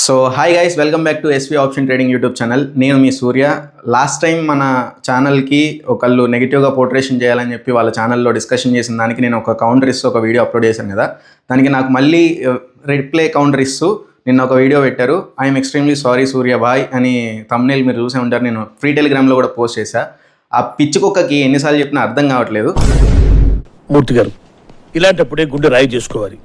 So hi guys, welcome back to SV option trading YouTube channel. నేను మీ సూర్య. Last time మన ఛానల్కి ఒకళ్ళు నెగిటివ్గా పోర్ట్రేషన్ చేయాలని చెప్పి వాళ్ళ ఛానల్లో డిస్కషన్ చేసిన దానికి నేను ఒక కౌంటర్ ఇస్తూ ఒక వీడియో అప్లోడ్ చేశాను కదా. దానికి నాకు మళ్ళీ రిప్లై కౌంటర్ ఇస్తూ నిన్న ఒక వీడియో పెట్టారు. ఐఎమ్ ఎక్స్ట్రీమ్లీ సారీ సూర్య బాయ్ అని తమ్నేల్ మీరు చూసే ఉంటారు. నేను ఫ్రీ టెలిగ్రామ్లో కూడా పోస్ట్ చేశా. ఆ పిచ్చి కుక్కకి ఎన్నిసార్లు చెప్పినా అర్థం కావట్లేదు. మూర్తి గారు, ఇలాంటప్పుడే గుండె రాయి చేసుకోవాలి.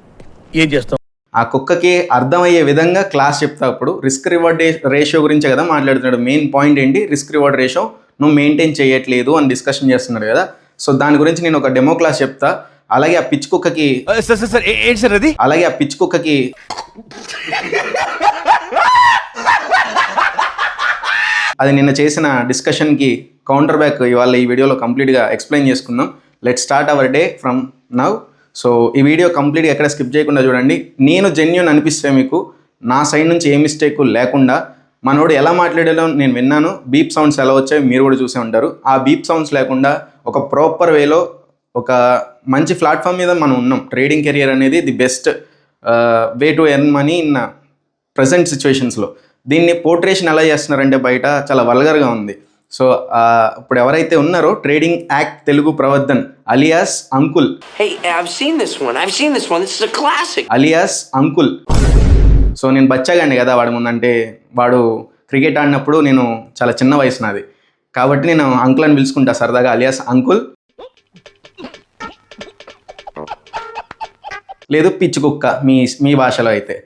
ఏం చేస్తాం? ఆ కుక్కకి అర్థమయ్యే విధంగా క్లాస్ చెప్తా. అప్పుడు రిస్క్ రివార్డ్ రేషియో గురించే కదా మాట్లాడుతున్నాడు. మెయిన్ పాయింట్ ఏంటి, రిస్క్ రివార్డ్ రేషియో నువ్వు మెయింటైన్ చేయట్లేదు అని డిస్కషన్ చేస్తున్నాడు కదా. సో దాని గురించి నేను ఒక డెమో క్లాస్ చెప్తా. అలాగే ఆ పిచ్చి కుక్కకి అలాగే ఆ పిచ్చి కుక్కకి అది నిన్న చేసిన డిస్కషన్కి కౌంటర్ బ్యాక్ ఇవాళ ఈ వీడియోలో కంప్లీట్గా ఎక్స్ప్లెయిన్ చేసుకుందాం. Let start our day from now. So ఈ వీడియో కంప్లీట్గా ఎక్కడ స్కిప్ చేయకుండా చూడండి. నేను జెన్యూన్ అనిపిస్తే మీకు నా సైడ్ నుంచి ఏ మిస్టేక్ లేకుండా మనోడు ఎలా మాట్లాడాలో నేను విన్నాను. బీప్ సౌండ్స్ ఎలా వచ్చాయో మీరు కూడా చూసే ఉంటారు. ఆ బీప్ సౌండ్స్ లేకుండా ఒక ప్రాపర్ వేలో ఒక మంచి ప్లాట్ఫామ్ మీద మనం ఉన్నాం. ట్రేడింగ్ కెరియర్ అనేది the best way to earn money in present సిచ్యువేషన్స్లో. దీన్ని పోర్ట్రేషన్ ఎలా చేస్తున్నారంటే బయట చాలా వల్గర్గా ఉంది. సో ఇప్పుడు ఎవరైతే ఉన్నారో trading act Telugu Pravardhan alias uncle. Hey, I've seen this one. This is a classic. Alias uncle. So నేను బచ్చాగాండి కదా వాడి ముందంటే. వాడు క్రికెట్ ఆడినప్పుడు నేను చాలా చిన్న వయసు నాది కాబట్టి నేను అంకుల్ అని పిలుచుకుంటా సరదాగా. అలియాస్ అంకుల్ లేదు పిచ్చి కుక్క మీ భాషలో అయితే.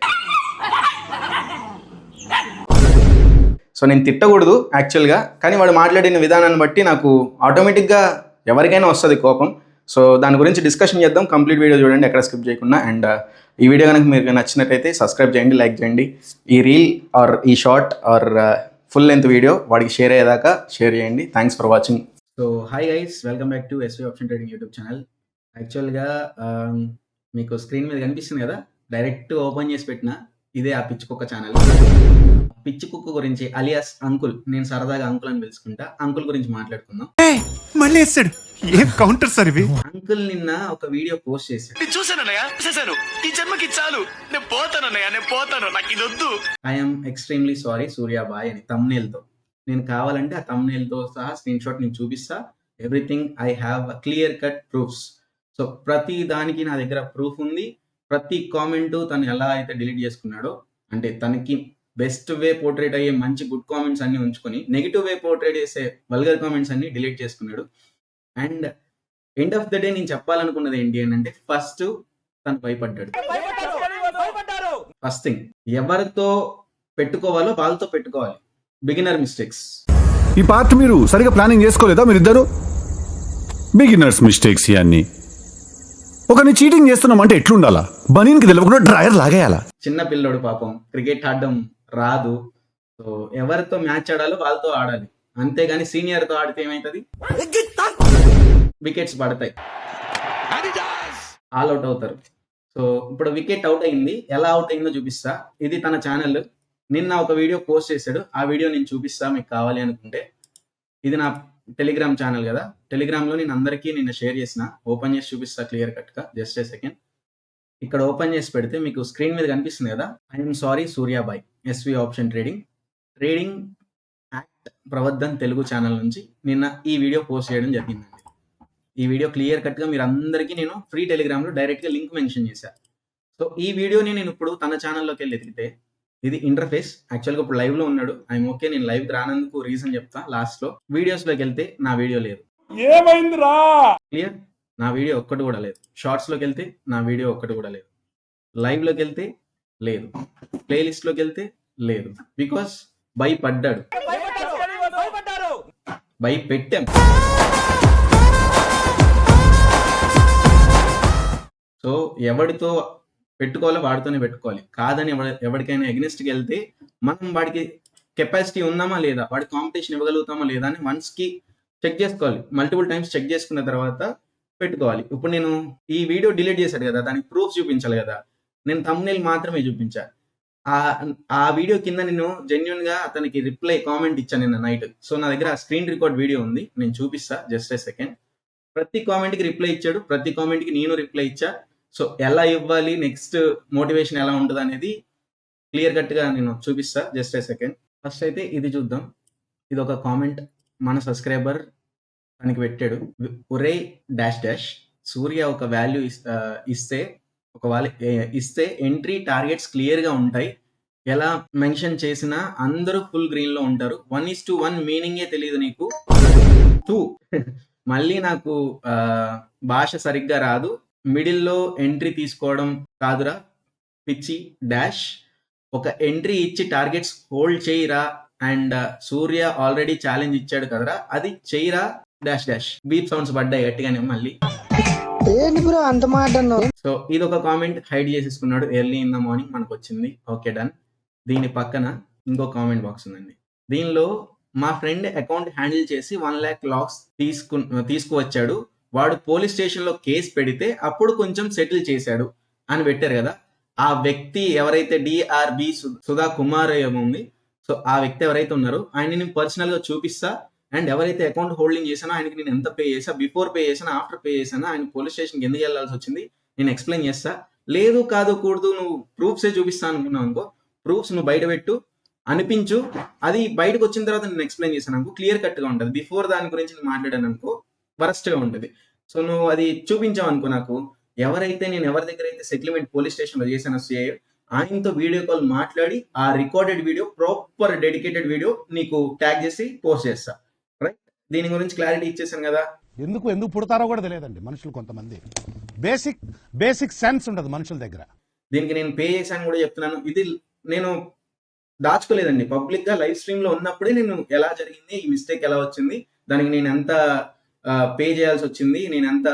సో నేను తిట్టకూడదు యాక్చువల్గా, కానీ వాడు మాట్లాడిన విధానాన్ని బట్టి నాకు ఆటోమేటిక్గా ఎవరికైనా వస్తుంది కోపం. సో దాని గురించి డిస్కషన్ చేద్దాం. కంప్లీట్ వీడియో చూడండి ఎక్కడ స్కిప్ చేయకుండా. అండ్ ఈ వీడియో కనుక మీకు నచ్చినట్టయితే సబ్స్క్రైబ్ చేయండి, లైక్ చేయండి. ఈ రీల్ ఆర్ ఈ short or full length video వాడికి షేర్ అయ్యేదాకా షేర్ చేయండి. Thanks for watching. So hi guys, welcome back to SV option trading YouTube channel. యాక్చువల్గా మీకు స్క్రీన్ మీద కనిపిస్తుంది కదా, డైరెక్ట్ ఓపెన్ చేసి పెట్టిన ఇదే ఆ పిచ్చి కుక్క ఛానల్. పిచ్చి కుక్క గురించి అలియాస్ అంకుల్, నేను సరదాగా అంకుల్ అని పిలుచుకుంటా, అంకుల్ గురించి మాట్లాడుకుందాం. మళ్ళీ వేస్తాడు. ఏం కౌంటర్ సార్ ఇవి? అంకుల్ నిన్న ఒక వీడియో పోస్ట్ చేశాడు. ఐఎమ్ ఎక్స్ట్రీమ్లీ సారీ సూర్య బాయ్ అని తమ్నేల్ తో. నేను కావాలంటే ఆ తమ్నేల్ తో సహా స్క్రీన్ షాట్ నేను చూపిస్తా. Everything I have clear cut proofs. So ప్రతి దానికి నా దగ్గర ప్రూఫ్ ఉంది. ప్రతి కామెంట్ తను ఎలా అయితే డిలీట్ చేసుకున్నాడో, అంటే తనకి బెస్ట్ వే పోర్ట్రేట్ అయ్యే మంచి గుడ్ కామెంట్స్ అన్ని ఉంచుకొని నెగిటివ్ వే పోర్ట్రేట్ చేసే వల్గర్ కామెంట్స్ అన్ని డిలీట్ చేసుకున్నాడు. And end of the day నేను చెప్పాలనుకున్నది ఏంటి అని అంటే, ఫస్ట్ తను భయపడ్డాడు. ఫస్ట్ థింగ్, ఎవరితో పెట్టుకోవాలో వాళ్ళతో పెట్టుకోవాలి. Beginner mistakes. ఈ పార్ట్ మీరు సరిగా ప్లానింగ్ చేసుకోలేదా? మీరిద్దరు బిగినర్స్ మిస్టేక్స్ ఇవన్నీ. ఒకరిని చీటింగ్ చేస్తున్నామంటే ఎట్లుండాలా? బనీన్కి తెలియకుండా డ్రైయర్ లాగేయాలా? చిన్న పిల్లోడు పాపం, క్రికెట్ ఆడడం రాదు. సో ఎవరితో మ్యాచ్ ఆడాలో వాళ్ళతో ఆడాలి, అంతేగాని సీనియర్తో ఆడితే ఏమవుతుంది, వికెట్స్ పడతాయి, ఆల్ అవుట్ అవుతారు. సో ఇప్పుడు వికెట్ అవుట్ అయింది, ఎలా అవుట్ అయిందో చూపిస్తా. ఇది తన ఛానల్. నిన్న ఒక వీడియో పోస్ట్ చేశాడు, ఆ వీడియో నేను చూపిస్తా మీకు కావాలి అనుకుంటే. ఇది నా టెలిగ్రామ్ ఛానల్ కదా, టెలిగ్రామ్లో నేను అందరికీ నిన్న షేర్ చేసిన. ఓపెన్ చేసి చూపిస్తా క్లియర్ కట్గా. Just a second. ఇక్కడ ఓపెన్ చేసి పెడితే మీకు స్క్రీన్ మీద కనిపిస్తుంది కదా, ఐఎమ్ సారీ సూర్య బాయ్, SV option trading act Pravardhan Telugu channel నుంచి నిన్న ఈ వీడియో పోస్ట్ చేయడం జరిగిందండి. ఈ వీడియో క్లియర్ కట్గా మీరు అందరికీ నేను ఫ్రీ టెలిగ్రామ్లో డైరెక్ట్గా లింక్ మెన్షన్ చేశాను. సో ఈ వీడియోని నేను ఇప్పుడు తన ఛానల్లోకి వెళ్ళి ఎతికితే ఇది ఇంటర్ఫేస్. యాక్చువల్గా ఇప్పుడు లైవ్లో ఉన్నాడు. ఐఎమ్ ఓకే, నేను లైవ్కి రానందుకు రీజన్ చెప్తా లాస్ట్లో. వీడియోస్లోకి వెళ్తే నా వీడియో లేదు. ఏమైందిరా? క్లియర్, నా వీడియో ఒక్కటి కూడా లేదు. షార్ట్స్లోకి వెళ్తే నా వీడియో ఒక్కటి కూడా లేదు. లైవ్లోకి వెళ్తే లేదు. ప్లేలిస్ట్లోకి వెళ్తే లేదు. బికాస్ భయపడ్డాడు. భయపెట్టాం. సో ఎవరితో పెట్టుకోవాలో వాడితోనే పెట్టుకోవాలి. కాదని ఎవరికైనా ఎగ్నెస్ట్కి వెళ్తే మనం వాడికి కెపాసిటీ ఉందామా లేదా, వాడి కాంపిటీషన్ ఇవ్వగలుగుతామా లేదా అని వన్స్కి చెక్ చేసుకోవాలి. మల్టిపుల్ టైమ్స్ చెక్ చేసుకున్న తర్వాత పెట్టుకోవాలి. ఇప్పుడు నేను ఈ వీడియో డిలీట్ చేశాడు కదా, దానికి ప్రూఫ్ చూపించాలి కదా. నేను థంబ్నెయిల్ మాత్రమే చూపించా. ఆ వీడియో కింద నేను జెన్యున్ గా అతనికి రిప్లై కామెంట్ ఇచ్చాను నిన్న నైట్. సో నా దగ్గర స్క్రీన్ రికార్డ్ వీడియో ఉంది, నేను చూపిస్తా. Just a second. ప్రతి కామెంట్ కి రిప్లై ఇచ్చాడు, ప్రతి కామెంట్ కి నేను రిప్లై ఇచ్చా. సో ఎలా ఇవ్వాలి, నెక్స్ట్ మోటివేషన్ ఎలా ఉంటుంది అనేది క్లియర్ కట్ గా నేను చూపిస్తా. Just a second. ఫస్ట్ అయితే ఇది చూద్దాం. ఇది ఒక కామెంట్ మన సబ్స్క్రైబర్ తనకి పెట్టాడు. ఒరే డాష్ డాష్ సూర్య ఒక వాల్యూ ఇస్తే ఎంట్రీ టార్గెట్స్ క్లియర్ గా ఉంటాయి. ఎలా మెన్షన్ చేసినా అందరూ ఫుల్ గ్రీన్ లో ఉంటారు. 1:1 మీనింగే తెలియదు నీకు. 2 మళ్ళీ నాకు భాష సరిగ్గా రాదు. మిడిల్లో ఎంట్రీ తీసుకోవడం కాదురా పిచ్చి డాష్. ఒక ఎంట్రీ ఇచ్చి టార్గెట్స్ హోల్డ్ చేయరా. అండ్ సూర్య ఆల్రెడీ ఛాలెంజ్ ఇచ్చాడు కదరా, అది చేయరా డాష్ డాష్. బీప్ సౌండ్స్ పడ్డాయి గట్టిగానే మళ్ళీ. సో ఇది ఒక కామెంట్ హైడ్ చేసేసుకున్నాడు. ఎర్లీ ఇన్ ద మార్నింగ్ మనకు వచ్చింది. Okay done. దీని పక్కన ఇంకో కామెంట్ బాక్స్ ఉందండి. దీనిలో మా ఫ్రెండ్ అకౌంట్ హ్యాండిల్ చేసి 1 lakh లాక్స్ తీసుకువచ్చాడు. వాడు పోలీస్ స్టేషన్ లో కేసు పెడితే అప్పుడు కొంచెం సెటిల్ చేశాడు అని పెట్టారు కదా. ఆ వ్యక్తి ఎవరైతే డిఆర్బి సుధా కుమార్ ఉంది, సో ఆ వ్యక్తి ఎవరైతే ఉన్నారో ఆయన నేను పర్సనల్ గా చూపిస్తా. అండ్ ఎవరైతే అకౌంట్ హోల్డింగ్ చేశానో ఆయనకి నేను ఎంత పే చేసా, బిఫోర్ పే చేశాను, ఆఫ్టర్ పే చేశాను, ఆయన పోలీస్ స్టేషన్కి ఎందుకు వెళ్ళాల్సి వచ్చింది నేను ఎక్స్ప్లెయిన్ చేస్తా. లేదు కాదు కూడదు, నువ్వు ప్రూఫ్సే చూపిస్తా అనుకున్నావు అనుకో, ప్రూఫ్స్ నువ్వు బయట పెట్టు, అనిపించు. అది బయటకు వచ్చిన తర్వాత నేను ఎక్స్ప్లెయిన్ చేశాను అనుకో, క్లియర్ కట్ గా ఉంటుంది. బిఫోర్ దాని గురించి నేను మాట్లాడాను అనుకో, వరస్ట్ గా ఉంటుంది. సో నువ్వు అది చూపించావు అనుకో, నాకు ఎవరైతే నేను ఎవరి దగ్గర అయితే సెటిల్మెంట్ పోలీస్ స్టేషన్ లో చేశాను సిఐ, ఆయనతో వీడియో కాల్ మాట్లాడి ఆ recorded video, proper dedicated video నీకు ట్యాగ్ చేసి పోస్ట్ చేస్తా. రైట్, దీని గురించి క్లారిటీ ఇచ్చేసాను కదా. ఎందుకు పుడతారో కూడా తెలియదండి మనుషులు. కొంతమంది బేసిక్ సెన్స్ ఉండదు మనుషుల దగ్గర. దీనికి నేను పే చేశాను కూడా చెప్తున్నాను. ఇది నేను దాచుకోలేదండి. పబ్లిక్ గా లైవ్ స్ట్రీమ్ లో ఉన్నప్పుడే నేను ఎలా జరిగింది, ఈ మిస్టేక్ ఎలా వచ్చింది, దానికి నేను ఎంత పే చేయాల్సి వచ్చింది, నేను ఎంత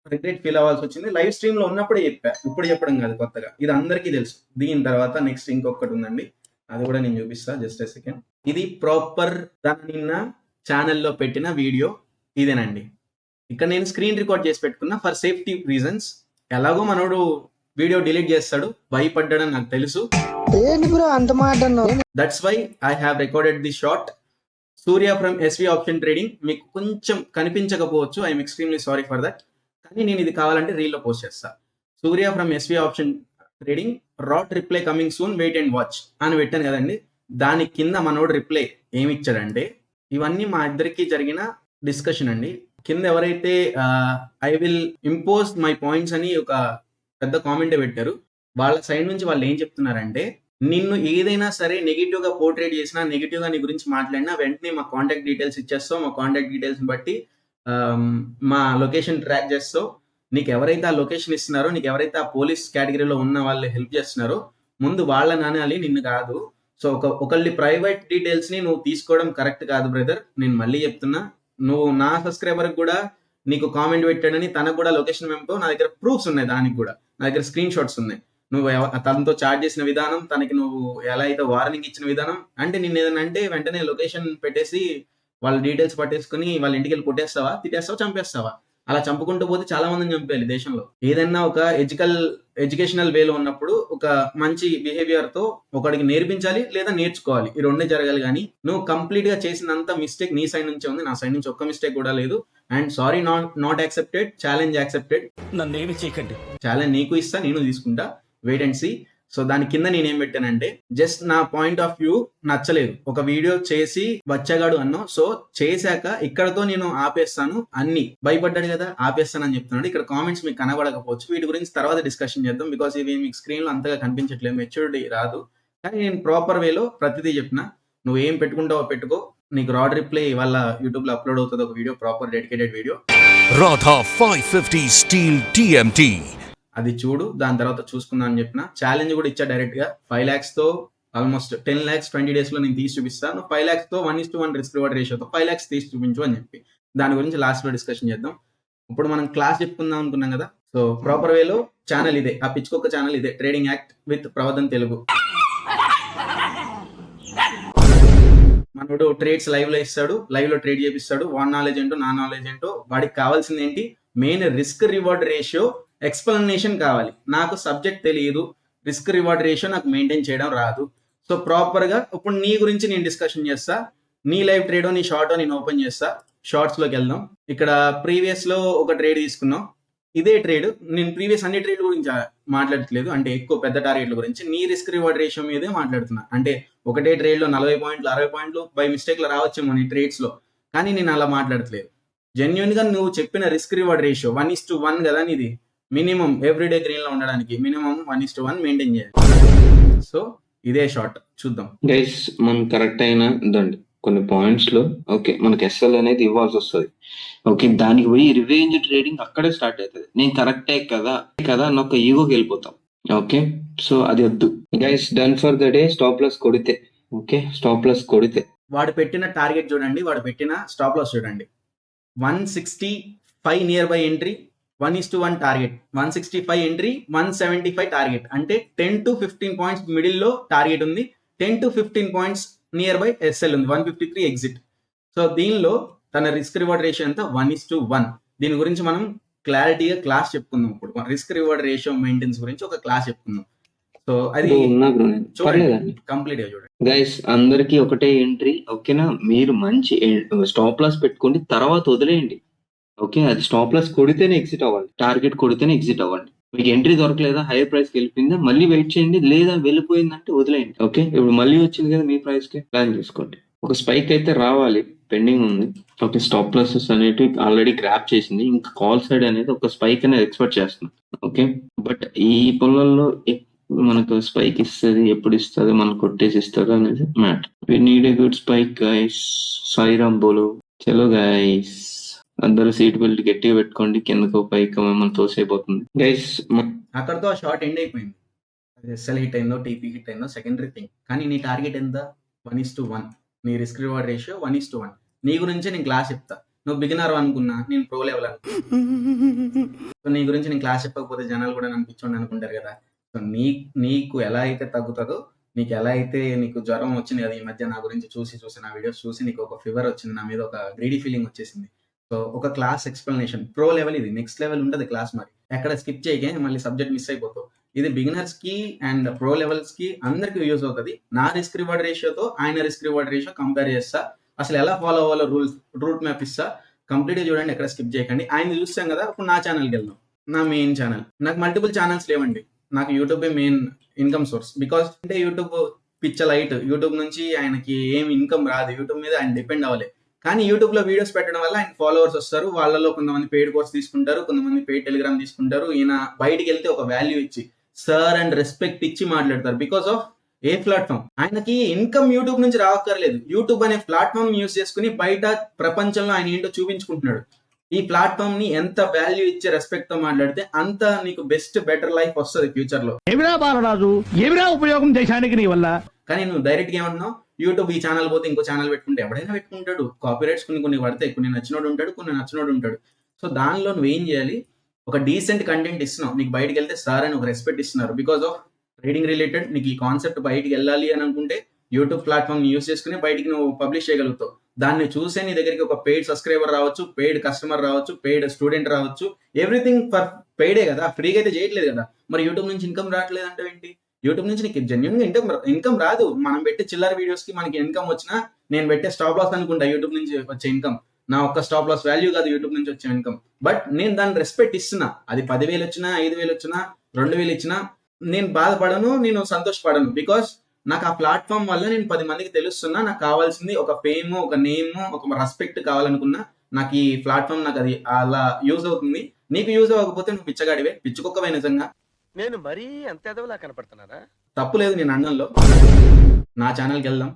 రిగ్రెట్ ఫీల్ అవ్వాల్సి వచ్చింది, లైవ్ స్ట్రీమ్ లో ఉన్నప్పుడే చెప్పా. ఇప్పుడు చెప్పడం కాదు కొత్తగా, ఇది అందరికీ తెలుసు. దీని తర్వాత నెక్స్ట్ ఇంకొకటి ఉందండి, అది కూడా నేను చూపిస్తా. Just a second. ఇది ప్రాపర్ దాన్ని నిన్న ఛానల్లో పెట్టిన వీడియో ఇదేనండి. ఇక్కడ నేను స్క్రీన్ రికార్డ్ చేసి పెట్టుకున్నా ఫర్ సేఫ్టీ రీజన్స్. ఎలాగో మనోడు వీడియో డిలీట్ చేస్తాడు, భయపడ్డాడని నాకు తెలుసు. That's why I have recorded the short. Surya from SV option trading. మీకు కొంచెం కనిపించకపోవచ్చు, I'm extremely sorry for that. కానీ నేను ఇది కావాలంటే రీల్లో పోస్ట్ చేస్తా. Surya from SV option trading, rat reply coming soon, wait and watch అని పెట్టాను కదండి. దాని కింద మనోడు రిప్లై ఏమి ఇచ్చాడంటే, ఇవన్నీ మా ఇద్దరికి జరిగిన డిస్కషన్ అండి. కింద ఎవరైతే I will impose my points అని ఒక పెద్ద కామెంట్ పెట్టారు, వాళ్ళ సైడ్ నుంచి వాళ్ళు ఏం చెప్తున్నారంటే, నిన్ను ఏదైనా సరే నెగిటివ్ గా పోర్ట్రేట్ చేసినా, నెగిటివ్ గా నీ గురించి మాట్లాడినా వెంటనే మా కాంటాక్ట్ డీటెయిల్స్ ఇచ్చేస్తావు. మా కాంటాక్ట్ డీటెయిల్స్ బట్టి మా లొకేషన్ ట్రాక్ చేస్తావు. నీకు ఎవరైతే ఆ లొకేషన్ ఇస్తున్నారో, నీకు ఎవరైతే ఆ పోలీస్ కేటగిరీలో ఉన్న వాళ్ళు హెల్ప్ చేస్తున్నారో, ముందు వాళ్ళని అనాలి, నిన్ను కాదు. సో ఒకళ్ళ ప్రైవేట్ డీటెయిల్స్ ని నువ్వు తీసుకోవడం కరెక్ట్ కాదు బ్రదర్. నేను మళ్ళీ చెప్తున్నా, నువ్వు నా సబ్స్క్రైబర్ కూడా నీకు కామెంట్ పెట్టాడని తనకు కూడా లొకేషన్ పంపావు. నా దగ్గర ప్రూఫ్స్ ఉన్నాయి, దానికి కూడా నా దగ్గర స్క్రీన్ షాట్స్ ఉన్నాయి. నువ్వు తనతో చాట్ చేసిన విధానం, తనకి నువ్వు ఎలా అయితే వార్నింగ్ ఇచ్చిన విధానం, అంటే నిన్న ఏదైనా అంటే వెంటనే లొకేషన్ పెట్టేసి వాళ్ళ డీటెయిల్స్ పట్టేసుకుని వాళ్ళ ఇంటికి వెళ్ళి కొట్టేస్తావా, తిట్టేస్తావా, చంపేస్తావా? అలా చంపుకుంటూ పోతే చాలా మందిని చంపేయాలి దేశంలో. ఏదైనా ఒక ఎడ్యుకేషనల్ వేలో ఉన్నప్పుడు ఒక మంచి బిహేవియర్ తో ఒకడికి నేర్పించాలి లేదా నేర్చుకోవాలి, ఈ రెండే జరగాలి. కానీ నువ్వు కంప్లీట్ గా చేసినంత మిస్టేక్ నీ సైడ్ నుంచే ఉంది, నా సైడ్ నుంచి ఒక్క మిస్టేక్ కూడా లేదు. And sorry not accepted, challenge accepted. నన్ను ఏమి చేయకండి. ఛాలెంజ్ నీకు ఇస్తా, నేను తీసుకుంటా, వెయిట్ అండ్ సీ. సో దాని కింద నేనేం పెట్టానంటే, జస్ట్ నా పాయింట్ ఆఫ్ వ్యూ నచ్చలేదు, ఒక వీడియో చేసి వచ్చాగాడు అన్నావు, సో చేశాక ఇక్కడతో నేను ఆపేస్తాను, అన్ని భయపడ్డాడు కదా ఆపేస్తానని చెప్తున్నాడు. ఇక్కడ కామెంట్స్ మీకు కనబడకపోవచ్చు, వీటి గురించి తర్వాత డిస్కషన్ చేద్దాం. బికాస్ ఇవి మీకు స్క్రీన్ లో అంతగా కనిపించట్లేదు, మెచ్యూరిటీ రాదు. కానీ నేను ప్రాపర్ వేలో ప్రతిదీ చెప్పిన. నువ్వు ఏం పెట్టుకుంటావో పెట్టుకో, నీకు రాడ్ రిప్లై ఇవాళ యూట్యూబ్ లో అప్లోడ్ అవుతుంది ఒక video, proper dedicated video. Radha 550 Steel TMT. అది చూడు, దాని తర్వాత చూసుకుందాం అని చెప్పిన. ఛాలెంజ్ కూడా ఇచ్చా డైరెక్ట్ గా. 5 lakhs తో ఆల్మోస్ట్ 10 lakhs 20 days లో నేను తీసి చూపిస్తాను. 5 lakhs తో 1:1 రిస్క్ రివార్డ్ రేషియోతో 5 lakhs తీసి చూపించు అని చెప్పి, దాని గురించి లాస్ట్ లో డిస్కషన్ చేద్దాం. ఇప్పుడు మనం క్లాస్ చెప్పుకుందాం అనుకున్నాం కదా. సో ప్రాపర్ వేలో ఛానల్ ఇదే, ఆ పిచ్చుకొక్క ఛానల్ ఇదే, trading act with Pravardhan Telugu. మనోడు ట్రేడ్స్ లైవ్ లో ఇస్తాడు, లైవ్ లో ట్రేడ్ చేపిస్తాడు. వాన్ నాలెడ్జ్ ఏంటో నా నాలెడ్జ్ ఏంటో, వాడికి కావాల్సింది ఏంటి, main risk reward ratio explanation కావాలి. నాకు సబ్జెక్ట్ తెలియదు, రిస్క్ రివార్డ్ రేషియో నాకు మెయింటైన్ చేయడం రాదు. సో ప్రాపర్ గా ఇప్పుడు నీ గురించి నేను డిస్కషన్ చేస్తా, నీ లైవ్ ట్రేడో నీ షార్టో నేను ఓపెన్ చేస్తా. షార్ట్స్ లోకి వెళ్దాం. ఇక్కడ ప్రీవియస్ లో ఒక ట్రేడ్ తీసుకున్నాం, ఇదే ట్రేడ్ నేను ప్రీవియస్ అన్ని ట్రేడ్ గురించి మాట్లాడట్లేదు, అంటే ఎక్కువ పెద్ద టార్గెట్ల గురించి. నీ రిస్క్ రివార్డ్ రేషియో మీదే మాట్లాడుతున్నా. అంటే ఒకటే ట్రేడ్లో 40 పాయింట్లు 60 పాయింట్లు బై మిస్టేక్లో రావచ్చేమో నీ ట్రేడ్స్లో, కానీ నేను అలా మాట్లాడట్లేదు. జెన్యున్గా నువ్వు చెప్పిన రిస్క్ రివార్డ్ రేషియో 1:1 కదా నీది. మినిమం ఎవ్రీడే గ్రీన్లో ఉండడానికి మినిమం 1:1 మెయింటైన్ చేయాలి. సో ఇదే షార్ట్ చూద్దాం. గైస్ మనం కరెక్ట్ అయినా దండి కొన్ని పాయింట్స్ లో ఓకే మనకి ఎస్ఎల్ అనేది ఇవ్వాల్సి వస్తుంది. ఓకే దానికి పోయి రివెంజ్ ట్రేడింగ్ అక్కడే స్టార్ట్ అవుతుంది. నేను కరెక్టే కదా కదా అన్న ఒక ఈగోకి వెళ్ళిపోతాం. ఓకే సో అది వద్దు guys. Done for the day. Stop loss కొడితే ఓకే స్టాప్ లాస్ కొడితే వాడు పెట్టిన టార్గెట్ చూడండి, వాడు పెట్టిన స్టాప్ లాస్ చూడండి. 165 near by entry, 1:1 target. 165 entry, 175 target. అంటే 10 to 15 పాయింట్స్ మిడిల్లో టార్గెట్ ఉంది, 10 to 15 points near by SL ఉంది, 153 ఎగ్జిట్. సో దీనిలో తన రిస్క్ రివార్డ్ రేషియో ఎంత 1:1. దీని గురించి మనం క్లారిటీగా క్లాస్ చెప్పుకుందాం. ఇప్పుడు రిస్క్ రివార్డ్ రేషియో మెయింటెన్స్ గురించి ఒక క్లాస్ చెప్పుకుందాం. సో అది ఉన్నా బ్రో చూడండి, పర్లేదండి. కంప్లీట్ గా చూడండి. గైస్ అందరికి ఒకటే ఎంట్రీ ఓకేనా. మీరు మంచి స్టాప్ లాస్ పెట్టుకోండి, తర్వాత వదిలేయండి. ఓకే అది స్టాప్ లాస్ కొడితేనే ఎగ్జిట్ అవ్వండి, టార్గెట్ కొడితేనే ఎగ్జిట్ అవ్వండి. మీకు ఎంట్రీ దొరకలేదా, హైయర్ ప్రైస్కి వెళ్ళిపోయిందా, మళ్ళీ వెయిట్ చేయండి. లేదా వెళ్ళిపోయిందంటే వదిలేయండి. ఓకే ఇప్పుడు మళ్ళీ వచ్చింది కదా మీ ప్రైస్ కి, ప్లాన్ చేసుకోండి. ఒక స్పైక్ అయితే రావాలి, పెండింగ్ ఉంది. ఓకే స్టాప్ లాసెస్ అనేవి ఆల్రెడీ గ్రాప్ చేసింది. ఇంకా కాల్ సైడ్ అనేది ఒక స్పైక్ అనేది ఎక్స్పెక్ట్ చేస్తున్నాం. ఓకే బట్ ఈ పొలాల్లో మనకు స్పైక్ ఇస్తుంది, ఎప్పుడు ఇస్తుంది, మనకు కొట్టేసి ఇస్తుంది అనేది matter. We need a good spike guys. Sairam బోలో. చలో గైస్ అందరూ సీట్ బెల్ట్ గట్టిగా పెట్టుకోండి, కిందకు పైకి మిమ్మల్ని తోసైపోతుంది గైస్. అక్కడతో ఆ షార్ట్ ఎండ్ అయిపోయింది. ఎస్ఎల్ హిట్ అయిందో టీపీ హిట్ అయిందో సెకండరీ థింగ్, కానీ నీ టార్గెట్ ఎంత 1:1. నీ రిస్క్ రివార్డ్ రేషియో 1:1. నీ గురించే నేను క్లాస్ చెప్తా. నువ్వు బిగినర్ అనుకున్నా, నేను ప్రో లెవెల్ అనుకున్నా. సో నీ గురించి నేను క్లాస్ చెప్పకపోతే జనాలు కూడా నన్ను పిచ్చోండి అనుకుంటారు కదా. సో నీకు ఎలా అయితే తగ్గుతుందో, నీకు ఎలా అయితే నీకు జ్వరం వచ్చింది కదా ఈ మధ్య, నా గురించి చూసి నా వీడియోస్ చూసి నీకు ఒక ఫీవర్ వచ్చింది, నా మీద ఒక గ్రీడీ ఫీలింగ్ వచ్చేసింది. సో ఒక క్లాస్ ఎక్స్ప్లెనేషన్, ప్రో లెవెల్ ఇది, నెక్స్ట్ లెవెల్ ఉంటుంది క్లాస్. మరి ఎక్కడ స్కిప్ చేయకే, మళ్ళీ సబ్జెక్ట్ మిస్ అయిపోతావు. ఇది బిగినర్స్ కి అండ్ ప్రో లెవెల్స్ కి అందరికి యూజ్ అవుతుంది. నా రిస్క్ రివార్డ్ రేషియోతో ఆయన రిస్క్ రివార్డ్ రేషియో కంపేర్ చేస్తా, అసలు ఎలా ఫాలో అవ్వాలో రూట్ మ్యాప్ ఇస్తా. కంప్లీట్ గా చూడండి, ఎక్కడ స్కిప్ చేయకండి. ఆయన చూస్తాం కదా, ఇప్పుడు నా ఛానల్కి వెళ్దాం. నా మెయిన్ ఛానల్, నాకు మల్టిపుల్ ఛానల్స్ లేవండి. నాకు యూట్యూబే మెయిన్ ఇన్కమ్ సోర్స్. బికాస్ అంటే యూట్యూబ్ పిచ్చ లైట్, యూట్యూబ్ నుంచి ఆయనకి ఏం ఇన్కమ్ రాదు, యూట్యూబ్ మీద ఆయన డిపెండ్ అవ్వలే. కానీ యూట్యూబ్ లో వీడియోస్ పెట్టడం వల్ల ఆయన ఫాలోవర్స్ వస్తారు. వాళ్ళలో కొంతమంది పెయిడ్ కోర్స్ తీసుకుంటారు, కొంతమంది పెయిడ్ టెలిగ్రామ్ తీసుకుంటారు. ఈయన బయటికి వెళ్తే ఒక వాల్యూ ఇచ్చి, సార్ అండ్ రెస్పెక్ట్ ఇచ్చి మాట్లాడతారు. Because of A platform. ఆయనకి ఇన్కమ్ యూట్యూబ్ నుంచి రావక్కర్లేదు. యూట్యూబ్ అనే ప్లాట్ఫామ్ యూజ్ చేసుకుని బయట ప్రపంచంలో ఆయన ఏంటో చూపించుకుంటున్నాడు. ఈ ప్లాట్ఫామ్ ని ఎంత వాల్యూ ఇచ్చే రెస్పెక్ట్ తో మాట్లాడితే అంత నీకు బెస్ట్ బెటర్ లైఫ్ వస్తుంది ఫ్యూచర్ లో. ఏమిరా బాలరాజు, ఏమిరా ఉపయోగం దేశానికి నీ వల్ల? కానీ నువ్వు డైరెక్ట్ గా ఏమంటున్నావు, యూట్యూబ్ ఈ ఛానల్ పోతే ఇంకో ఛానల్ పెట్టుకుంటే ఎవడైనా పెట్టుకుంటాడు. కాపీరైట్స్ కొన్ని పడతాయి, కొన్ని నచ్చినోడు ఉంటాడు, కొన్ని నచ్చినోడు ఉంటాడు. సో దానిలో నువ్వేం చేయాలి, ఒక డీసెంట్ కంటెంట్ ఇస్తున్నావు. నీకు బయటకు వెళ్తే సార్ అని ఒక రెస్పెక్ట్ ఇస్తున్నారు. బికాస్ ఆఫ్ ట్రేడింగ్ రిలేటెడ్ నీకు ఈ కాన్సెప్ట్ బయటికి వెళ్ళాలి అని అనుకుంటే యూట్యూబ్ ప్లాట్ఫామ్ యూజ్ చేసుకుని బయటికి నువ్వు పబ్లిష్ చేయగలుగుతావు. దాన్ని చూసే నీ దగ్గరికి ఒక పెయిడ్ సబ్స్క్రైబర్ రావచ్చు, పెయిడ్ కస్టమర్ రావచ్చు, పెయిడ్ స్టూడెంట్ రావచ్చు. ఎవ్రీథింగ్ ఫర్ పెయిడే కదా, ఫ్రీగా అయితే చేయట్లేదు కదా. మరి యూట్యూబ్ నుంచి ఇన్కమ్ రావట్లేదు అంటే ఏంటి? యూట్యూబ్ నుంచి నీకు జెన్యున్ గా ఇన్కమ్ రాదు. మనం పెట్టే చిల్లర వీడియోస్ కి మనకి ఇన్కమ్ వచ్చినా, నేను పెట్టే స్టాప్ లాస్ అనుకుంటా యూట్యూబ్ నుంచి వచ్చే ఇన్కమ్. నా ఒక్క స్టాప్ లాస్ వాల్యూ కాదు యూట్యూబ్ నుంచి వచ్చే ఇన్కమ్. బట్ నేను దాన్ని రెస్పెక్ట్ ఇస్తున్నా. అది 10,000 వచ్చినా, 5,000 వచ్చినా, 2,000 ఇచ్చినా నేను బాధపడను, నేను సంతోషపడను. బికాస్ నాకు ఆ ప్లాట్ఫామ్ వల్ల నేను 10 మందికి తెలుస్తున్నా. నాకు కావాల్సింది ఒక ఫేమ్, ఒక నేమ్, ఒక రెస్పెక్ట్ కావాలనుకున్నా. నాకు ఈ ప్లాట్ఫామ్ నాకు అది అలా యూజ్ అవుతుంది. నీకు యూజ్ అవ్వకపోతే నువ్వు పిచ్చగాడివే, పిచ్చుకొక్కవే. నిజంగా నేను మరీ అంత ఎదవలా కనపడుతున్నారా? తప్పు లేదు నేను అన్నంలో. నా ఛానల్కి వెళ్దాం.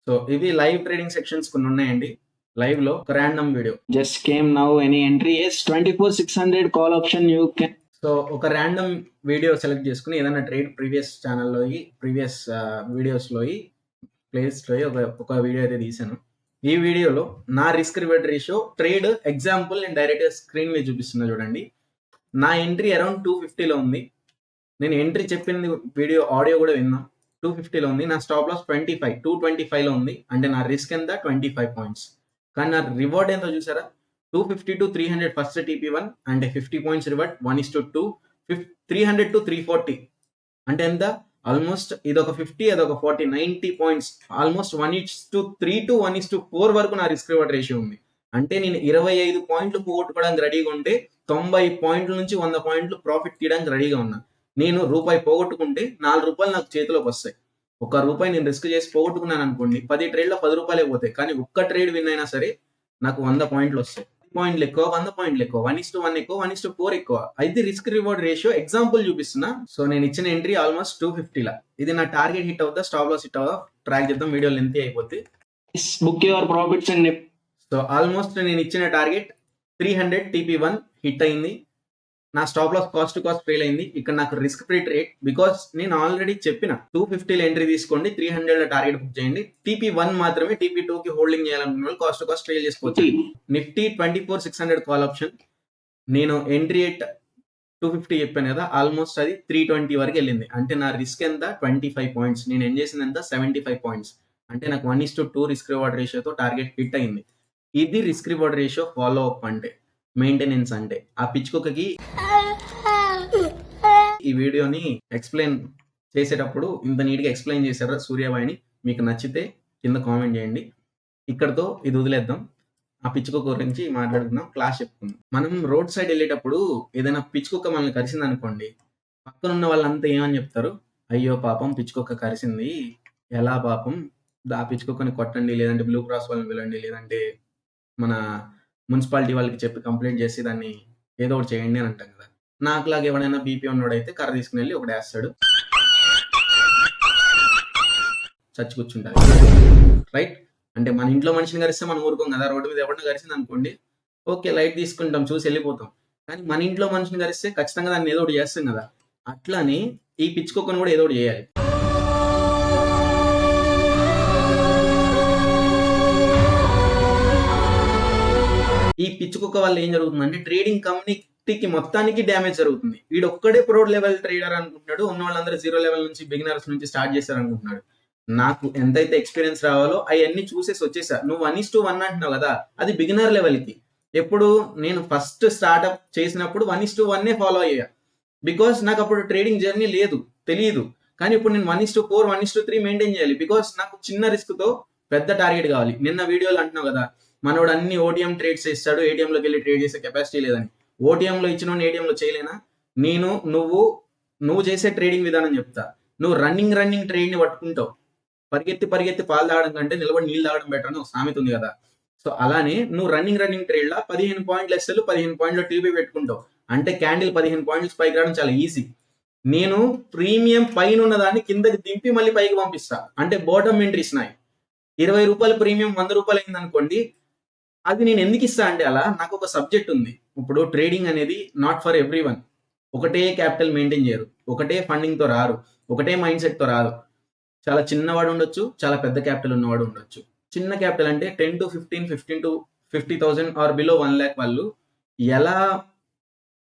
సో ఇవి లైవ్ ట్రేడింగ్ సెక్షన్స్ కొన్ని ఉన్నాయండి. లైవ్ లో ఒక random video just came now, any entry as 24,600 call option you can. So ఒక ర్యాండమ్ వీడియో సెలెక్ట్ చేసుకుని ఏదైనా ట్రేడ్ ప్రీవియస్ ఛానల్లో ప్రీవియస్ వీడియోస్లో ప్లేస్లో ఒక వీడియో అయితే తీసాను. ఈ వీడియోలో నా risk reward ratio trade example నేను డైరెక్ట్గా స్క్రీన్ మీద చూపిస్తున్నా చూడండి. నా ఎంట్రీ అరౌండ్ 250లో ఉంది. నేను ఎంట్రీ చెప్పింది వీడియో ఆడియో కూడా విన్నాం. 250లో ఉంది. నా స్టాప్ లాస్ 225లో ఉంది. అంటే నా రిస్క్ ఎంత 25 పాయింట్స్. కానీ నా రివార్డ్ ఎంతో చూసారా, 250 to 300 ఫస్ట్ TP1 అంటే 50 పాయింట్స్ రివార్డ్, 1:2. 300 to 340 అంటే ఎంత, ఆల్మోస్ట్ ఇదొక 50 అదొక 40, 90 పాయింట్స్. ఆల్మోస్ట్ 1:3 to 1:4 వరకు నా రిస్క్ రివార్డ్ రేషియో ఉంది. అంటే నేను 25 పాయింట్లు పోగొట్టుకోవడానికి రెడీగా ఉంటే 90 పాయింట్ల నుంచి 100 పాయింట్లు ప్రాఫిట్ తీయడానికి రెడీగా ఉన్నా. నేను రూపాయి పోగొట్టుకుంటే 4 రూపాయలు నాకు చేతిలోకి వస్తాయి. ₹1 నేను రిస్క్ చేసి పోగొట్టుకున్నాను అనుకోండి, 10 ట్రేడ్‌లో ₹10 పోతాయి. కానీ ఒక్క ట్రేడ్ విన్ అయినా సరే నాకు 100 పాయింట్లు వస్తాయి. పాయింట్లు ఎక్కువ, 100 పాయింట్లు ఎక్కువ, 1:1 ఎక్కువ, 1:4 ఎక్కువ. అయితే రిస్క్ రివార్డ్ రేషియో ఎగ్జాంపుల్ చూపిస్తున్నా. సో నేను ఇచ్చిన ఎంట్రీ ఆల్మోస్ట్ 250 లా. ఇది నా టార్గెట్ హిట్ అవుతా, స్టాప్ లాస్ హిట్ అవుతా, ట్రాక్ చేద్దాం. వీడియో లెంతీ అయిపోద్ది. Book your profits and so almost నేను ఇచ్చిన టార్గెట్ 300 TP1 హిట్ అయింది. నా stop loss cost to cost fail అయింది. ఇక్కడ నాకు రిస్క్ ఫ్రీ ట్రేడ్, బికాస్ నేను ఆల్రెడీ చెప్పిన 250 ఎంట్రీ తీసుకోండి, 300 టార్గెట్ బుక్ చేయండి. TP1 మాత్రమే, TP2 కి హోల్డింగ్ చేయాలనుకున్న వాళ్ళు కాస్ట్ టు కాస్ట్ ట్రేడ్ చేసుకోవచ్చు. నిఫ్టీ 24,600 కాల్ ఆప్షన్ నేను ఎంట్రీ ఎట్ 250 చెప్పాను కదా, ఆల్మోస్ట్ అది 320 వరకు వెళ్ళింది. అంటే నా రిస్క్ ఎంత 25 పాయింట్స్, నేను ఏం చేసింది ఎంత 75 పాయింట్స్. అంటే నాకు 1:2 రిస్క్ రివార్డ్ రేషియోతో టార్గెట్ హిట్ అయింది. ఇది risk reward ratio follow up అంటే, మెయింటెనెన్స్ అంటే. ఆ పిచ్చుకొకకి ఈ వీడియోని ఎక్స్ప్లెయిన్ చేసేటప్పుడు ఇంత నీట్గా ఎక్స్ప్లెయిన్ చేశారు సూర్యబాయిని. మీకు నచ్చితే కింద కామెంట్ చేయండి. ఇక్కడతో ఇది వదిలేద్దాం, ఆ పిచ్చుక గురించి మాట్లాడుకుందాం, క్లాస్ చెప్పుకుందాం. మనం రోడ్ సైడ్ వెళ్ళేటప్పుడు ఏదైనా పిచ్చుకొక్క మనల్ని కరిసింది అనుకోండి, పక్కన ఉన్న వాళ్ళంతా ఏమని చెప్తారు, అయ్యో పాపం పిచ్చుకొక్క కరిసింది, ఎలా పాపం, ఆ పిచ్చుకొక్కని కొట్టండి, లేదంటే బ్లూ క్రాస్ వాళ్ళని పిలండి, లేదంటే మన మున్సిపాలిటీ వాళ్ళకి చెప్పి కంప్లైంట్ చేసి దాన్ని ఏదో ఒకటి చేయండి అని అంటాం కదా. నాకులాగా ఎవడైనా బీపీ ఉన్నోడైతే కర్ర తీసుకుని వెళ్ళి ఒకటి వేస్తాడు, చచ్చి కూర్చుంటారు. రైట్? అంటే మన ఇంట్లో మనిషిని కరిస్తే మనం ఊరుకోం కదా. రోడ్డు మీద ఎవరైనా కరిసింది అనుకోండి, ఓకే లైట్ తీసుకుంటాం, చూసి వెళ్ళిపోతాం. కానీ మన ఇంట్లో మనిషిని కరిస్తే ఖచ్చితంగా దాన్ని ఏదో ఒకటి చేస్తాం కదా. అట్లానే ఈ పిచ్చుకొక్కను కూడా ఏదో ఒకటి చేయాలి. ఈ పిచ్చుకొక్క వల్ల ఏం జరుగుతుందంటే ట్రేడింగ్ కమ్యూనిటీకి మొత్తానికి డ్యామేజ్ జరుగుతుంది. వీడు ఒక్కడే ప్రో లెవెల్ ట్రేడర్ అనుకుంటున్నాడు, ఉన్న వాళ్ళందరూ 0 లెవెల్ నుంచి, బిగినర్స్ నుంచి స్టార్ట్ చేశారు అనుకుంటున్నాడు. నాకు ఎంతైతే ఎక్స్పీరియన్స్ రావాలో అవన్నీ చూసేసి వచ్చేసా. నువ్వు 1:1 అంటున్నావు కదా, అది బిగినర్ లెవెల్కి. ఎప్పుడు నేను ఫస్ట్ స్టార్ట్అప్ చేసినప్పుడు 1:1 ఫాలో అయ్యా, బికాస్ నాకు అప్పుడు ట్రేడింగ్ జర్నీ లేదు, తెలియదు. కానీ ఇప్పుడు నేను 1:4, 1:3 మెయింటైన్ చేయాలి, బికాస్ నాకు చిన్న రిస్క్ తో పెద్ద టార్గెట్ కావాలి. నిన్న వీడియోలో అంటున్నావు కదా, మనోడు అన్ని ఓటీఎం ట్రేడ్స్ చేస్తాడు, ఏటీఎంలోకి వెళ్ళి ట్రేడ్ చేసే కెపాసిటీ లేదని. ఓటీఎంలో ఇచ్చిన ఏటీఎంలో చేయలేనా? నువ్వు చేసే ట్రేడింగ్ విధానం చెప్తా. నువ్వు రన్నింగ్ ట్రేడ్ ని పట్టుకుంటావు. పరిగెత్తి పాలు తాగడం కంటే నిలబడి నీళ్ళు తాగడం బెటర్ అని ఒక సామెత ఉంది కదా. సో అలానే నువ్వు రన్నింగ్ ట్రేడ్ లా 15 పాయింట్లు ఎస్ఎల్, 15 పాయింట్లు టీపీ పెట్టుకుంటావు. అంటే క్యాండిల్ 15 పాయింట్స్ పైకి రావడం చాలా ఈజీ. నేను ప్రీమియం పైన ఉన్న దాన్ని కిందకి దింపి మళ్ళీ పైకి పంపిస్తా. అంటే బాటమ్ ఎంట్రీస్ నాయి. ₹20 ప్రీమియం ₹100 అయింది అనుకోండి, అది నేను ఎందుకు ఇస్తా అంటే, అలా నాకు ఒక సబ్జెక్ట్ ఉంది. ఇప్పుడు ట్రేడింగ్ అనేది నాట్ ఫర్ ఎవ్రీ వన్. ఒకటే క్యాపిటల్ మెయింటైన్ చేయరు, ఒకటే ఫండింగ్ తో రారు, ఒకటే మైండ్ సెట్ తో రారు. చాలా చిన్నవాడు ఉండొచ్చు, చాలా పెద్ద క్యాపిటల్ ఉన్నవాడు ఉండొచ్చు. చిన్న క్యాపిటల్ అంటే 10 to 15, 15 to 50,000 are below 1 lakh వాళ్ళు ఎలా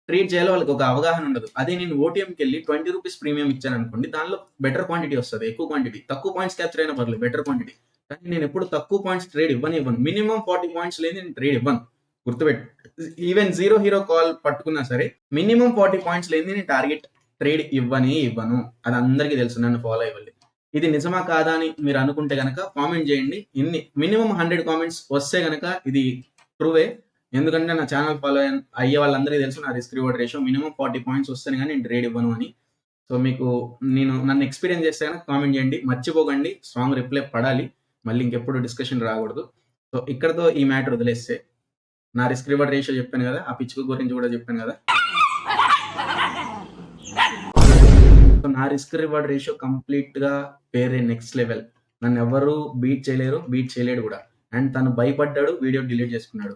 ట్రేడ్ చేయాలో వాళ్ళకి ఒక అవగాహన ఉండదు. అదే నేను ఓటీఎంకి వెళ్ళి ₹20 ప్రీమియం ఇచ్చాను అనుకోండి, దానిలో బెటర్ క్వాంటిటీ వస్తుంది, ఎక్కువ క్వాంటిటీ. తక్కువ పాయింట్స్ క్యాప్చర్ అయినా పర్లేదు, బెటర్ క్వాంటిటీ. కానీ నేను ఎప్పుడు తక్కువ పాయింట్స్ ట్రేడ్ ఇవ్వను. మినిమం 40 పాయింట్స్ లేని నేను ట్రేడ్ ఇవ్వను, గుర్తుపెట్టు. ఈవెన్ 0 హీరో కాల్ పట్టుకున్నా సరే మినిమం 40 పాయింట్స్ లేని నేను టార్గెట్ ట్రేడ్ ఇవ్వను. అది అందరికీ తెలుసు, నన్ను ఫాలో అయ్యి. ఇది నిజమా కాదా అని మీరు అనుకుంటే కనుక కామెంట్ చేయండి. మినిమం 100 కామెంట్స్ వస్తే కనుక ఇది ప్రూవే. ఎందుకంటే నా ఛానల్ ఫాలో అయ్యే వాళ్ళందరికీ తెలుసు నా risk reward ratio minimum 40 points వస్తేనే కానీ నేను ట్రేడ్ ఇవ్వను అని. సో మీకు నన్ను ఎక్స్పీరియన్స్ చేస్తే కనుక కామెంట్ చేయండి. మర్చిపోకండి, స్ట్రాంగ్ రిప్లై పడాలి, మళ్ళీ ఇంకెప్పుడు డిస్కషన్ రాకూడదు. సో ఇక్కడతో ఈ మ్యాటర్ వదిలేస్తే, నా రిస్క్ రివార్డ్ రేషియో చెప్పాను కదా, ఆ పిచ్చుక గురించి కూడా చెప్పాను కదా. సో నా రిస్క్ రివార్డ్ రేషియో కంప్లీట్ గా వేరే నెక్స్ట్ లెవెల్. నన్ను ఎవరు బీట్ చేయలేడు కూడా. అండ్ తను భయపడ్డాడు, వీడియో డిలీట్ చేసుకున్నాడు.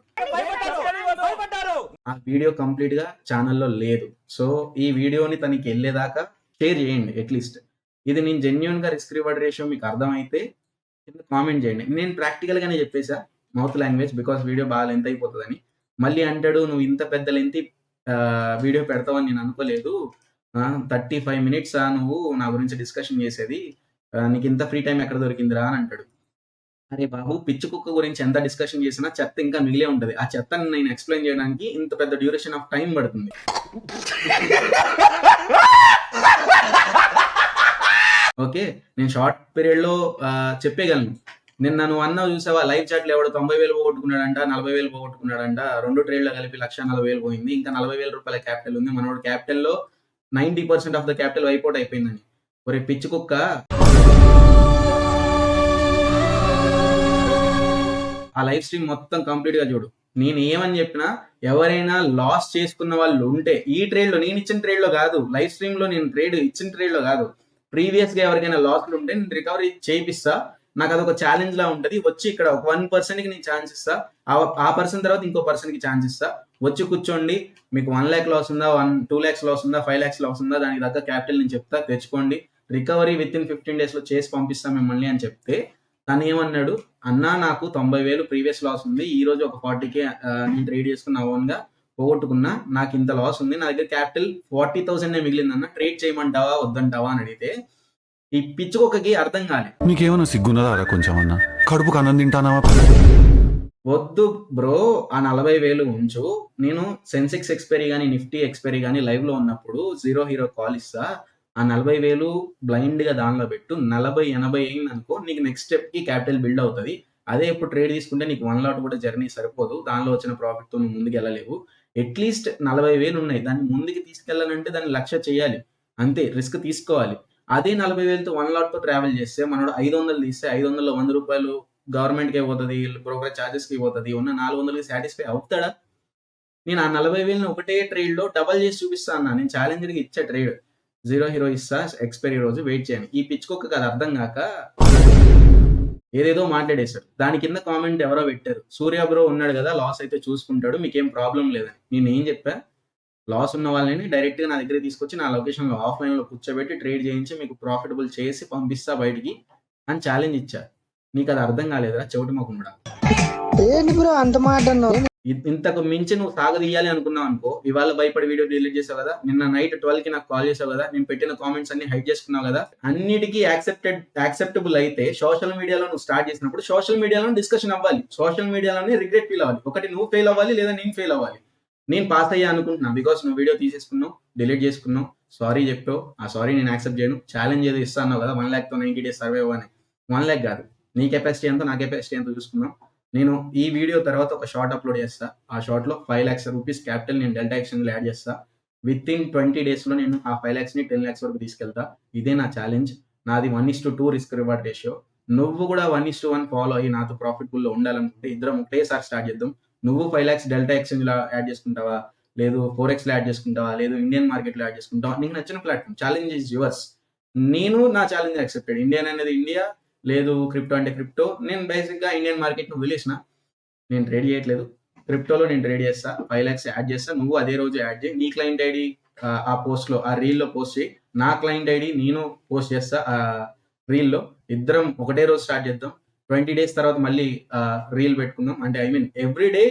ఆ వీడియో కంప్లీట్ గా ఛానల్లో లేదు. సో ఈ వీడియోని తనకి వెళ్ళేదాకా షేర్ చేయండి అట్లీస్ట్. ఇది నేను జెన్యున్ గా రిస్క్ రివార్డ్ రేషియో మీకు అర్థమైతే కింద కామెంట్ చేయండి. నేను ప్రాక్టికల్ గానే చెప్పేసా, మౌత్ లాంగ్వేజ్, బికాస్ వీడియో బాగా లెంత్ అయిపోతుందని. మళ్ళీ అంటాడు నువ్వు ఇంత పెద్ద లెంత్ వీడియో పెడతావని నేను అనుకోలేదు, 35 minutes నువ్వు నా గురించి డిస్కషన్ చేసేది, నీకు ఇంత ఫ్రీ టైం ఎక్కడ దొరికిందిరా అని అంటాడు. అరే బాబు, పిచ్చి కుక్క గురించి ఎంత డిస్కషన్ చేసినా చెత్త ఇంకా మిగిలే ఉంటది. ఆ చెత్తని నేను ఎక్స్ప్లెయిన్ చేయడానికి ఇంత పెద్ద డ్యూరేషన్ ఆఫ్ టైం పడుతుంది. ఓకే, నేను షార్ట్ పీరియడ్ లో చెప్పేయగలను. నిన్న నువ్వు అన్నావు చూసావా, లైవ్ చాట్లు ఎవడు 90,000 పోగొట్టుకున్నాడంట, 40,000 పోగొట్టుకున్నాడంట, 2 ట్రేడ్లో కలిపి 1,40,000 పోయింది, ఇంకా 40,000 రూపాయల క్యాపిటల్ ఉంది, మనోడు క్యాపిటల్లో 90% of the capital wipe out అయిపోయిందని. ఒరే పిచ్చి కుక్క, ఆ లైవ్ స్ట్రీమ్ మొత్తం కంప్లీట్ గా చూడు. నేను ఏమని చెప్పినా, ఎవరైనా లాస్ చేసుకున్న వాళ్ళు ఉంటే ఈ ట్రేడ్ లో, నేను ఇచ్చిన ట్రేడ్ లో కాదు, లైవ్ స్ట్రీమ్ లో నేను ట్రేడ్ ఇచ్చిన ట్రేడ్ లో కాదు, ప్రీవియస్ గా ఎవరికైనా లాస్లు ఉంటే నేను రికవరీ చేయిస్తా. నాకు అదొక ఛాలెంజ్ లా ఉంటది. వచ్చి ఇక్కడ ఒక 1% కి నేను ఛాన్స్ ఇస్తా, ఆ పర్సన్ తర్వాత ఇంకో పర్సన్ కి ఛాన్స్ ఇస్తా. వచ్చి కూర్చోండి, మీకు 1 lakh లాస్ ఉందా, 2 lakhs లాస్ ఉందా, 5 lakhs లాస్ ఉందా, దానికి దగ్గర క్యాపిటల్ నేను చెప్తా, తెచ్చుకోండి, రికవరీ విత్ ఇన్ 15 days లో చేసి పంపిస్తా మిమ్మల్ని అని చెప్తే, తను ఏమన్నాడు, అన్నా నాకు 90,000 ప్రీవియస్ లాస్ ఉంది, ఈ రోజు ఒక 40K నేను ట్రేడ్ చేసుకున్న ఓన్ గా పోగొట్టుకున్నా, నాకు ఇంత లాస్ ఉంది, నా దగ్గర క్యాపిటల్ 40,000 మిగిలిందన్న, ట్రేడ్ చేయమంటావా వద్దంటావా అని అడిగితే, ఈ పిచ్చుకొక్కకి అర్థం కాలే. మీకేమైనా సిగ్గున్నదా కొంచెం అన్న? కడుపుకు అన్నం తింటానా? వద్దు బ్రో, ఆ 40,000 ఉంచు, నేను సెన్సెక్స్ ఎక్స్పైరీ కానీ నిఫ్టీ ఎక్స్పైరీ కానీ లైవ్ లో ఉన్నప్పుడు 0 హీరో కాల్ ఇస్తా, ఆ 40,000 బ్లైండ్ గా దానిలో పెట్టు, 40-80 అయింది అనుకో, నీకు నెక్స్ట్ స్టెప్ కి క్యాపిటల్ బిల్డ్ అవుతుంది. అదే ఇప్పుడు ట్రేడ్ తీసుకుంటే నీకు 1 lot కూడా జర్నీ సరిపోదు, దానిలో వచ్చిన ప్రాఫిట్ తో నువ్వు ముందుకు వెళ్ళలేవు. అట్లీస్ట్ 40,000 ఉన్నాయి, దాన్ని ముందుకు తీసుకెళ్ళాలంటే దాన్ని 1,00,000 చేయాలి, అంతే, రిస్క్ తీసుకోవాలి. అదే 40,000తో 1 lot తో ట్రావెల్ చేస్తే, మనోడు 500 తీస్తే 500లో 100 రూపాయలు గవర్నమెంట్కి పోతుంది, బ్రోకరేజ్ ఛార్జెస్కి పోతుంది, ఉన్న 400కి సాటిస్ఫై అవుతాడా? నేను ఆ 40,000 ఒకటే ట్రేడ్ లో డబల్ చేసి చూపిస్తా అన్నా. నేను ఛాలెంజర్కి ఇచ్చే ట్రేడ్ 0 హీరో ఇస్తా, ఎక్స్పైరీ రోజు వెయిట్ చేయండి. ఈ పిచ్చుకోక అది అర్థం కాక ఏదేదో మాట్లాడేశారు. దాని కింద కామెంట్ ఎవరో పెట్టారు, సూర్య బ్రో ఉన్నాడు కదా, లాస్ అయితే చూసుకుంటాడు, మీకేం ప్రాబ్లం లేదని. నేను ఏం చెప్పా, లాస్ ఉన్న వాళ్ళని డైరెక్ట్ గా నా దగ్గర తీసుకొచ్చి నా లొకేషన్ లో ఆఫ్లైన్ లో కూర్చోబెట్టి ట్రేడ్ చేయించి మీకు ప్రాఫిటబుల్ చేసి పంపిస్తా బయటికి అని ఛాలెంజ్ ఇచ్చా. నీకు అది అర్థం కాలేదురా చెవిటి మొకుండా? ఇంతకు మించి నువ్వు సాగదీయాలి అనుకున్నావు అనుకో, ఇవాళ భయపడి వీడియో డిలీట్ చేసావు కదా, నిన్న నైట్ 12కి నాకు కాల్ చేసావు కదా, నేను పెట్టిన కామెంట్స్ అన్ని హైడ్ చేసుకున్నావు కదా, అన్నిటికీ యాక్సెప్టబుల్ అయితే సోషల్ మీడియాలో నువ్వు స్టార్ట్ చేసినప్పుడు సోషల్ మీడియాలో డిస్కషన్ అవ్వాలి, సోషల్ మీడియాలోనే రిగ్రెట్ ఫీల్ అవ్వాలి. ఒకటి నువ్వు ఫెయిల్ అవ్వాలి, లేదా నేను ఫెయిల్ అవ్వాలి. నేను పాస్ అయ్యా అనుకుంటున్నా బికాస్ నువ్వు వీడియో తీసేసుకున్నావు, డిలీట్ చేసుకున్నావు, సారీ చెప్పావు, ఆ సారీ నేను యాక్సెప్ట్ చేయను. ఛాలెంజ్ ఏదో ఇస్తాను కదా, 1 lakh తో 90 days సర్వే అవ్వని. 1 lakh కాదు, నీ కెపాసిటీ ఎంతో నా కెపాసిటీ ఎంతో చూసుకున్నాం. నేను ఈ వీడియో తర్వాత ఒక షార్ట్ అప్లోడ్ చేస్తా, ఆ షార్ట్ లో 5 lakhs రూపీస్ క్యాపిటల్ నేను డెల్టా ఎక్స్చేంజ్ లో యాడ్ చేస్తా. విత్ ఇన్ 20 days లో నేను ఆ 5 lakhs ని 10 lakhs వరకు తీసుకెళ్తా. ఇదే నా ఛాలెంజ్. నాది 1:2 రిస్క్ రివార్డ్ రేషియో. నువ్వు కూడా 1:1 ఫాలో అయ్యి నాతో ప్రాఫిట్ పూల్ లో ఉండాలనుకుంటే ఇద్దరం ఒకేసారి స్టార్ట్ చేద్దాం. నువ్వు 5 lakhs డెల్టా ఎక్స్చేంజ్ లో యాడ్ చేసుకుంటావా, లేదు Forex లో యాడ్ చేసుకుంటావా, లేదు ఇండియన్ మార్కెట్ లో యాడ్ చేసుకుంటావా, నీకు నచ్చిన ప్లాట్ఫామ్. Challenge is yours. నేను నా ఛాలెంజ్ యాక్సెప్టెడ్. ఇండియన్ అనేది ఇండియా, లేదు క్రిప్టో అంటే క్రిప్టో. నేను బేసిక్ గా ఇండియన్ మార్కెట్ ను వదిలేసిన, నేను ట్రేడ్ చేయట్లేదు. క్రిప్టోలో నేను ట్రేడ్ చేస్తా, 5 lakhs యాడ్ చేస్తా. నువ్వు అదే రోజు యాడ్ చేయి, నీ క్లయింట్ ఐడి ఆ పోస్ట్ లో, ఆ రీల్ లో పోస్ట్ చేయి, నా క్లయింట్ ఐడి నేను పోస్ట్ చేస్తా ఆ రీల్ లో. ఇద్దరం ఒకటే రోజు స్టార్ట్ చేద్దాం. 20 days తర్వాత మళ్ళీ రీల్ పెట్టుకుందాం. అంటే I mean every day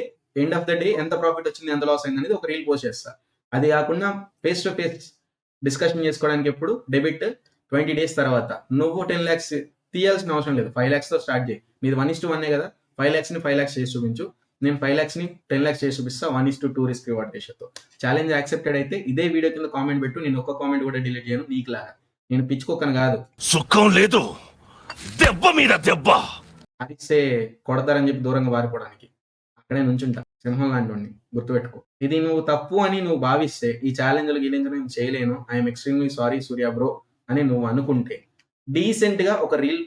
end of the day ఎంత ప్రాఫిట్ వచ్చింది, ఎంత లాస్ అయింది అనేది ఒక రీల్ పోస్ట్ చేస్తా. అది కాకుండా ఫేస్ టు ఫేస్ డిస్కషన్ చేసుకోవడానికి ఎప్పుడు డెబిట్ 20 days తర్వాత. నువ్వు 10 lakhs తీయాల్సిన అవసరం లేదు, 5 lakhs తో స్టార్ట్ చేయి. నీది 1:1 కదా, 5 lakhs ని 5 lakhs చేసి చూపించు. నేను 5 lakhs ని 10 lakhs చేసి చూపిస్తా 1:2 రిస్క్ రివార్డ్ రేషియోతో. ఛాలెంజ్ యాక్సెప్టెడ్ అయితే ఇదే వీడియో కింద కామెంట్ పెట్టు, నేను ఒక్క కామెంట్ కూడా డిలీట్ చేయను. నీకులాగా నేను పిచ్చుకోకను కాదు. సుఖం లేదు, దెబ్బ మీద దెబ్బ. అరిస్తే కొడతారని చెప్పి దూరంగా పారిపోవడానికి అక్కడే నుంచుంటా, సింహం లాంటి వాడిని, గుర్తుపెట్టుకో. ఇది నువ్వు తప్పు అని నువ్వు భావిస్తే, ఈ ఛాలెంజ్లు గీలించడం నేను చేయలేను, I'm extremely sorry Surya bro అని నువ్వు అనుకుంటే, డీసెంట్ గా ఒక రీల్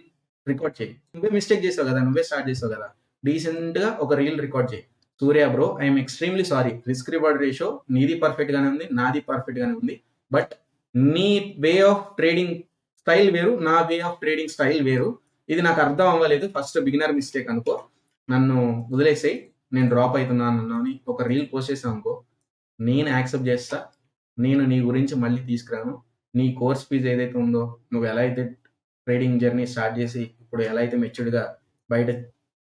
రికార్డ్ చేయి. నువ్వే మిస్టేక్ చేసావు కదా, నువ్వే స్టార్ట్ చేసావు కదా, డీసెంట్ గా ఒక రీల్ రికార్డ్ చేయి. Surya bro I'm extremely sorry, risk reward ratio నీది పర్ఫెక్ట్ గానే ఉంది, నాది పర్ఫెక్ట్ గానే ఉంది, బట్ నీ వే ఆఫ్ ట్రేడింగ్ స్టైల్ వేరు, నా వే ఆఫ్ ట్రేడింగ్ స్టైల్ వేరు. ఇది నాకు అర్థం అవ్వలేదు, ఫస్ట్ బిగినర్ మిస్టేక్ అనుకో, నన్ను వదిలేసేయి, నేను డ్రాప్ అవుతున్నాను అని ఒక రీల్ పోస్ట్ చేసాను అనుకో, నేను యాక్సెప్ట్ చేస్తా. నేను నీ గురించి మళ్ళీ తీసుకురాను. నీ కోర్స్ ఫీజు ఏదైతే ఉందో, నువ్వు ఎలా అయితే ట్రేడింగ్ జర్నీ స్టార్ట్ చేసి ఇప్పుడు ఎలా అయితే మెచ్యూర్డ్గా బయట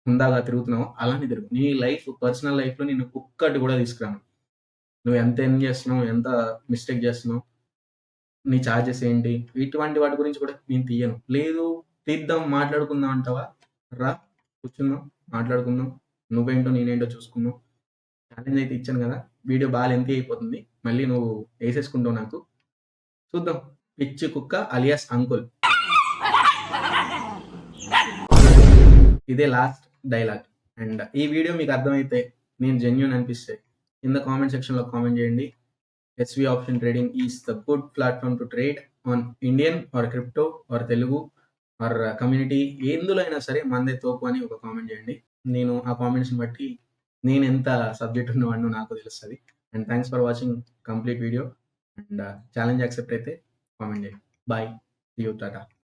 హుందాగా తిరుగుతున్నావు, అలానే తిరుగు. నీ లైఫ్, పర్సనల్ లైఫ్లో నేను ఒక్కటి కూడా తీసుకురాను. నువ్వు ఎంత ఎర్న్ చేస్తున్నావు, ఎంత మిస్టేక్ చేస్తున్నావు, నీ ఛార్జెస్ ఏంటి, ఇటువంటి వాటి గురించి కూడా నేను తీయను. లేదు తీద్దాం మాట్లాడుకుందాం అంటావా, రా కూర్చుందాం మాట్లాడుకుందాం, నువ్వేంటో నేనేంటో చూసుకుందాం. ఛాలెంజ్ అయితే ఇచ్చాను కదా, వీడియో బాగా లెంతీ అయిపోతుంది, మళ్ళీ నువ్వు వేసేసుకుంటావు. నాకు చూద్దాం. పిచ్చి కుక్క అలియాస్ అంకుల్. ఇదే లాస్ట్ డైలాగ్. అండ్ ఈ వీడియో మీకు అర్థమైతే, నేను జెన్యూన్ అనిపిస్తే కింద కామెంట్ సెక్షన్లో కామెంట్ చేయండి. SV option trading is the good platform to trade on Indian or crypto or Telugu or community, ఎందులో అయినా సరే మందే తోపు అని ఒక కామెంట్ చేయండి. నేను ఆ కామెంట్స్ని బట్టి నేను ఎంత సబ్జెక్ట్ ఉన్నవాడినో నాకు తెలుస్తుంది. And thanks for watching complete video. And challenge accept అయితే కామెంట్ చేయండి. Bye, see you, Tata.